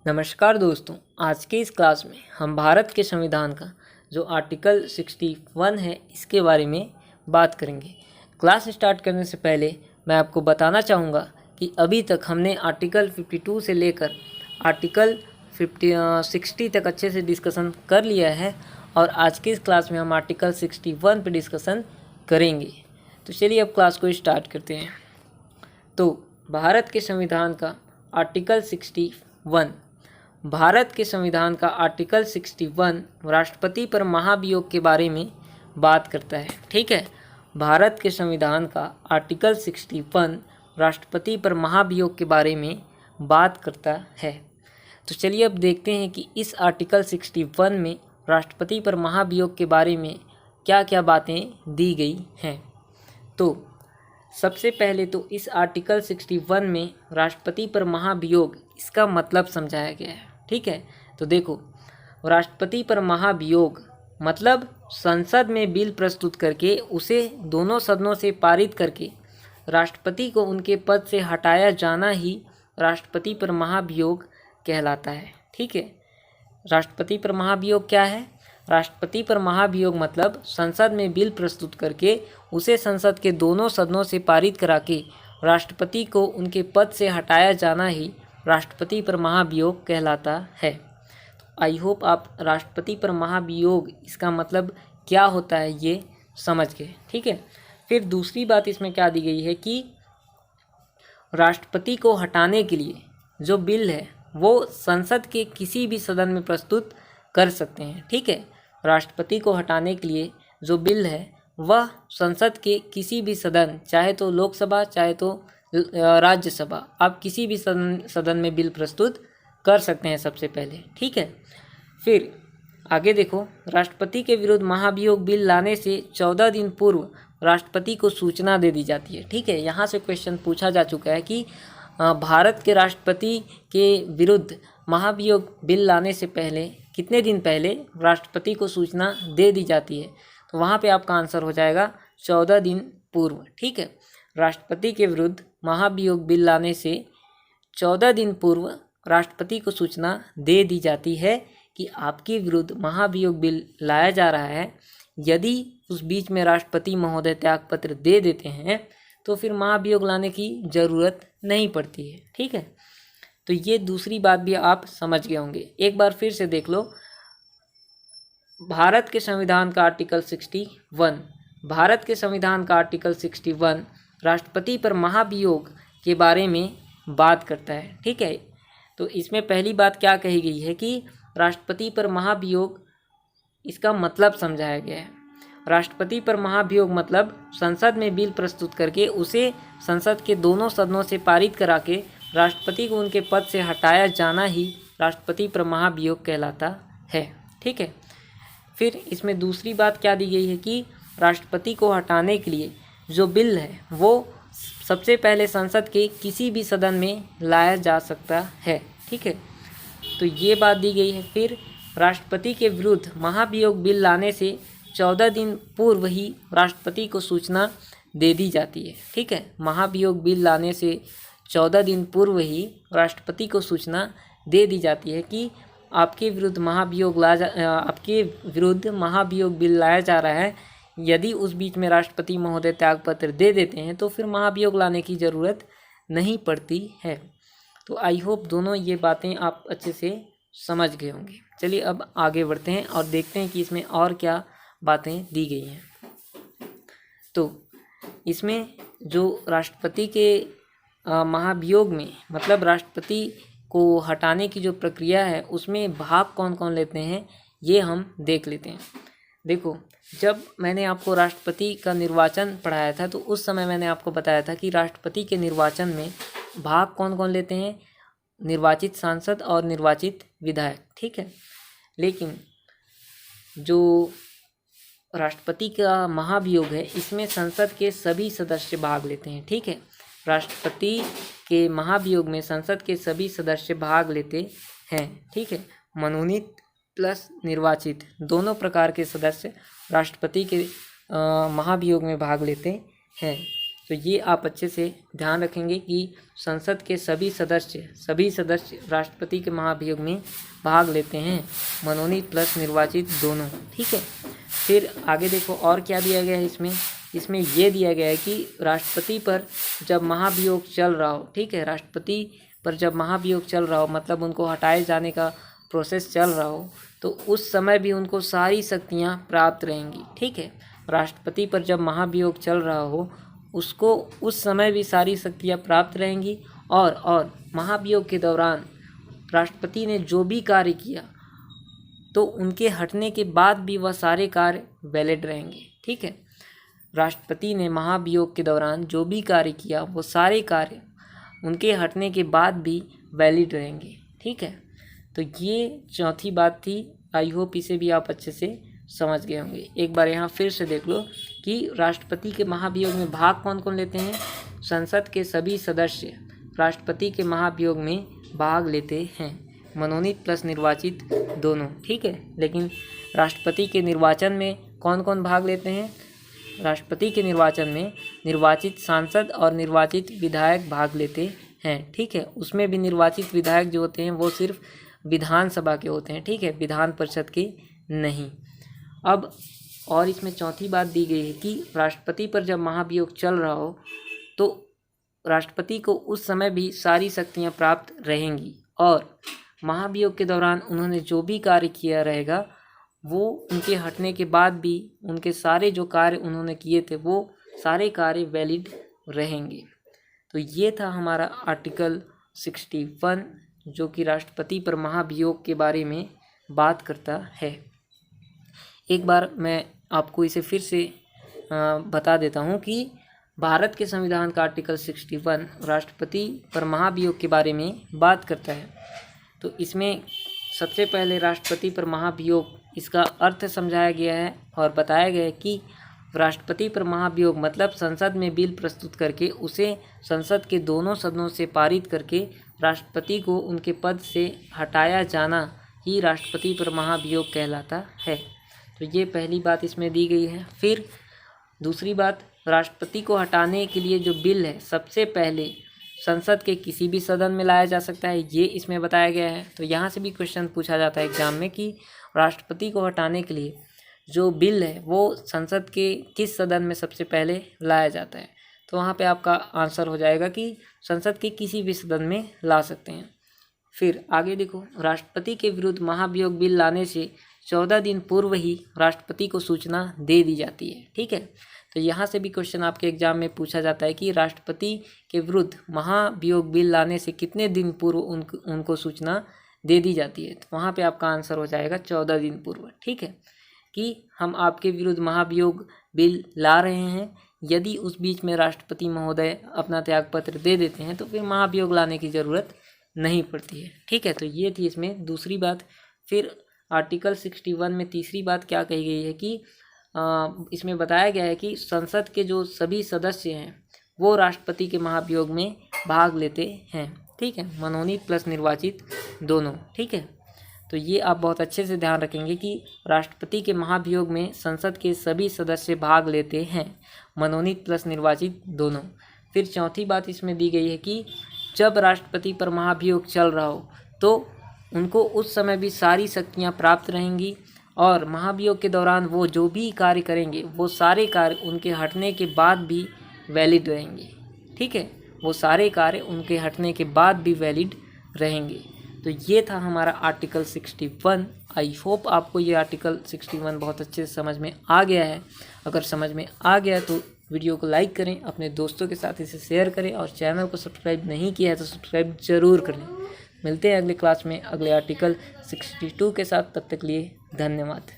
नमस्कार दोस्तों, आज के इस क्लास में हम भारत के संविधान का जो आर्टिकल 61 है इसके बारे में बात करेंगे। क्लास स्टार्ट करने से पहले मैं आपको बताना चाहूँगा कि अभी तक हमने आर्टिकल 52 से लेकर आर्टिकल 60 तक अच्छे से डिस्कशन कर लिया है और आज के इस क्लास में हम आर्टिकल 61 पे डिस्कशन करेंगे। तो चलिए अब क्लास को स्टार्ट करते हैं। तो भारत के संविधान का आर्टिकल 61, भारत के संविधान का आर्टिकल 61 राष्ट्रपति पर महाभियोग के बारे में बात करता है। ठीक है, भारत के संविधान का आर्टिकल 61 राष्ट्रपति पर महाभियोग के बारे में बात करता है। तो चलिए अब देखते हैं कि इस आर्टिकल 61 में राष्ट्रपति पर महाभियोग के बारे में क्या क्या बातें दी गई हैं। तो सबसे पहले तो इस आर्टिकल 61 में राष्ट्रपति पर महाभियोग इसका मतलब समझाया गया है। ठीक है, तो देखो, राष्ट्रपति पर महाभियोग मतलब संसद में बिल प्रस्तुत करके उसे दोनों सदनों से पारित करके राष्ट्रपति को उनके पद से हटाया जाना ही राष्ट्रपति पर महाभियोग कहलाता है। ठीक है, राष्ट्रपति पर महाभियोग क्या है? राष्ट्रपति पर महाभियोग मतलब संसद में बिल प्रस्तुत करके उसे संसद के दोनों सदनों से पारित करा के राष्ट्रपति को उनके पद से हटाया जाना ही राष्ट्रपति पर महाभियोग कहलाता है। तो आई होप आप राष्ट्रपति पर महाभियोग इसका मतलब क्या होता है ये समझ गए। ठीक है, फिर दूसरी बात इसमें क्या दी गई है कि राष्ट्रपति को हटाने के लिए जो बिल है वो संसद के किसी भी सदन में प्रस्तुत कर सकते हैं। ठीक है, राष्ट्रपति को हटाने के लिए जो बिल है वह संसद के किसी भी सदन, चाहे तो लोकसभा चाहे तो राज्यसभा, आप किसी भी सदन में बिल प्रस्तुत कर सकते हैं सबसे पहले। ठीक है, फिर आगे देखो, राष्ट्रपति के विरुद्ध महाभियोग बिल लाने से 14 दिन पूर्व राष्ट्रपति को सूचना दे दी जाती है। ठीक है, यहाँ से क्वेश्चन पूछा जा चुका है कि भारत के राष्ट्रपति के विरुद्ध महाभियोग बिल लाने से पहले कितने दिन पहले राष्ट्रपति को सूचना दे दी जाती है। तो वहाँ पे आपका आंसर हो जाएगा 14 दिन पूर्व। ठीक है, राष्ट्रपति के विरुद्ध महाभियोग बिल लाने से 14 दिन पूर्व राष्ट्रपति को सूचना दे दी जाती है कि आपके विरुद्ध महाभियोग बिल लाया जा रहा है। यदि उस बीच में राष्ट्रपति महोदय त्यागपत्र दे देते हैं तो फिर महाभियोग लाने की ज़रूरत नहीं पड़ती है। ठीक है, तो ये दूसरी बात भी आप समझ गए होंगे। एक बार फिर से देख लो, भारत के संविधान का आर्टिकल 61, भारत के संविधान का आर्टिकल 61 राष्ट्रपति पर महाभियोग के बारे में बात करता है। ठीक है, तो इसमें पहली बात क्या कही गई है कि राष्ट्रपति पर महाभियोग इसका मतलब समझाया गया है। राष्ट्रपति पर महाभियोग मतलब संसद में बिल प्रस्तुत करके उसे संसद के दोनों सदनों से पारित करा के राष्ट्रपति को उनके पद से हटाया जाना ही राष्ट्रपति पर महाभियोग कहलाता है। ठीक है, फिर इसमें दूसरी बात क्या दी गई है कि राष्ट्रपति को हटाने के लिए जो बिल है वो सबसे पहले संसद के किसी भी सदन में लाया जा सकता है। ठीक है, तो ये बात दी गई है। फिर राष्ट्रपति के विरुद्ध महाभियोग बिल लाने से 14 दिन पूर्व ही राष्ट्रपति को सूचना दे दी जाती है। ठीक है, महाभियोग बिल लाने से 14 दिन पूर्व ही राष्ट्रपति को सूचना दे दी जाती है कि आपके विरुद्ध महाभियोग बिल लाया जा रहा है। यदि उस बीच में राष्ट्रपति महोदय त्यागपत्र दे देते हैं तो फिर महाभियोग लाने की ज़रूरत नहीं पड़ती है। तो आई होप दोनों ये बातें आप अच्छे से समझ गए होंगे। चलिए अब आगे बढ़ते हैं और देखते हैं कि इसमें और क्या बातें दी गई हैं। तो इसमें जो राष्ट्रपति के महाभियोग में मतलब राष्ट्रपति को हटाने की जो प्रक्रिया है उसमें भाग कौन कौन लेते हैं ये हम देख लेते हैं। देखो, जब मैंने आपको राष्ट्रपति का निर्वाचन पढ़ाया था तो उस समय मैंने आपको बताया था कि राष्ट्रपति के निर्वाचन में भाग कौन कौन लेते हैं, निर्वाचित सांसद और निर्वाचित विधायक। ठीक है, लेकिन जो राष्ट्रपति का महाभियोग है इसमें संसद के सभी सदस्य भाग लेते हैं। ठीक है, राष्ट्रपति के महाभियोग में संसद के सभी सदस्य भाग लेते हैं। ठीक है, मनोनीत प्लस निर्वाचित दोनों प्रकार के सदस्य राष्ट्रपति के महाभियोग में भाग लेते हैं। तो ये आप अच्छे से ध्यान रखेंगे कि संसद के सभी सदस्य राष्ट्रपति के महाभियोग में भाग लेते हैं, मनोनीत प्लस निर्वाचित दोनों। ठीक है, फिर आगे देखो और क्या दिया गया है इसमें ये दिया गया है कि राष्ट्रपति पर जब महाभियोग चल रहा हो, ठीक है, राष्ट्रपति पर जब महाभियोग चल रहा हो मतलब उनको हटाए जाने का प्रोसेस चल रहा हो, तो उस समय भी उनको सारी शक्तियां प्राप्त रहेंगी। ठीक है, राष्ट्रपति पर जब महाभियोग चल रहा हो उसको उस समय भी सारी शक्तियां प्राप्त रहेंगी और महाभियोग के दौरान राष्ट्रपति ने जो भी कार्य किया तो उनके हटने के बाद भी वह सारे कार्य वैलिड रहेंगे। ठीक है, राष्ट्रपति ने महाभियोग के दौरान जो भी कार्य किया वो सारे कार्य उनके हटने के बाद भी वैलिड रहेंगे। ठीक है, तो ये चौथी बात थी। आई होप इसे भी आप अच्छे से समझ गए होंगे। एक बार यहाँ फिर से देख लो कि राष्ट्रपति के महाभियोग में भाग कौन कौन लेते हैं। संसद के सभी सदस्य राष्ट्रपति के महाभियोग में भाग लेते हैं, मनोनीत प्लस निर्वाचित दोनों। ठीक है, लेकिन राष्ट्रपति के निर्वाचन में कौन कौन भाग लेते हैं। राष्ट्रपति के निर्वाचन में निर्वाचित सांसद और निर्वाचित विधायक भाग लेते हैं। ठीक है, उसमें भी निर्वाचित विधायक जो होते हैं वो सिर्फ विधानसभा के होते हैं। ठीक है, विधान परिषद के नहीं। अब और इसमें चौथी बात दी गई है कि राष्ट्रपति पर जब महाभियोग चल रहा हो तो राष्ट्रपति को उस समय भी सारी शक्तियां प्राप्त रहेंगी और महाभियोग के दौरान उन्होंने जो भी कार्य किया रहेगा वो उनके हटने के बाद भी उनके सारे जो कार्य उन्होंने किए थे वो सारे कार्य वैलिड रहेंगे। तो ये था हमारा आर्टिकल 61 जो कि राष्ट्रपति पर महाभियोग के बारे में बात करता है। एक बार मैं आपको इसे फिर से बता देता हूँ कि भारत के संविधान का आर्टिकल 61 राष्ट्रपति पर महाभियोग के बारे में बात करता है। तो इसमें सबसे पहले राष्ट्रपति पर महाभियोग इसका अर्थ समझाया गया है और बताया गया है कि राष्ट्रपति पर महाभियोग मतलब संसद में बिल प्रस्तुत करके उसे संसद के दोनों सदनों से पारित करके राष्ट्रपति को उनके पद से हटाया जाना ही राष्ट्रपति पर महाभियोग कहलाता है। तो ये पहली बात इसमें दी गई है। फिर दूसरी बात, राष्ट्रपति को हटाने के लिए जो बिल है सबसे पहले संसद के किसी भी सदन में लाया जा सकता है, ये इसमें बताया गया है। तो यहाँ से भी क्वेश्चन पूछा जाता है एग्जाम में कि राष्ट्रपति को हटाने के लिए जो बिल है वो संसद के किस सदन में सबसे पहले लाया जाता है। तो वहाँ पे आपका आंसर हो जाएगा कि संसद के किसी भी सदन में ला सकते हैं। फिर आगे देखो, राष्ट्रपति के विरुद्ध महाभियोग बिल लाने से 14 दिन पूर्व ही राष्ट्रपति को सूचना दे दी जाती है। ठीक है, तो यहाँ से भी क्वेश्चन आपके एग्जाम में पूछा जाता है कि राष्ट्रपति के विरुद्ध महाभियोग बिल लाने से कितने दिन पूर्व उनको सूचना दे दी जाती है। तो वहाँ पे आपका आंसर हो जाएगा 14 दिन पूर्व। ठीक है, कि हम आपके विरुद्ध महाभियोग बिल ला रहे हैं, यदि उस बीच में राष्ट्रपति महोदय अपना त्यागपत्र दे देते हैं तो फिर महाभियोग लाने की ज़रूरत नहीं पड़ती है। ठीक है, तो ये थी इसमें दूसरी बात। फिर आर्टिकल 61 में तीसरी बात क्या कही गई है कि इसमें बताया गया है कि संसद के जो सभी सदस्य हैं वो राष्ट्रपति के महाभियोग में भाग लेते हैं। ठीक है, मनोनीत प्लस निर्वाचित दोनों। ठीक है, तो ये आप बहुत अच्छे से ध्यान रखेंगे कि राष्ट्रपति के महाभियोग में संसद के सभी सदस्य भाग लेते हैं, मनोनीत प्लस निर्वाचित दोनों। फिर चौथी बात इसमें दी गई है कि जब राष्ट्रपति पर महाभियोग चल रहा हो तो उनको उस समय भी सारी शक्तियाँ प्राप्त रहेंगी और महाभियोग के दौरान वो जो भी कार्य करेंगे वो सारे कार्य उनके हटने के बाद भी वैलिड रहेंगे। ठीक है, वो सारे कार्य उनके हटने के बाद भी वैलिड रहेंगे। तो ये था हमारा आर्टिकल 61। आई होप आपको ये आर्टिकल 61 बहुत अच्छे से समझ में आ गया है। अगर समझ में आ गया तो वीडियो को लाइक करें, अपने दोस्तों के साथ इसे शेयर करें और चैनल को सब्सक्राइब नहीं किया है तो सब्सक्राइब ज़रूर करें। मिलते हैं अगले क्लास में अगले आर्टिकल 62 के साथ। तब तक लिए धन्यवाद।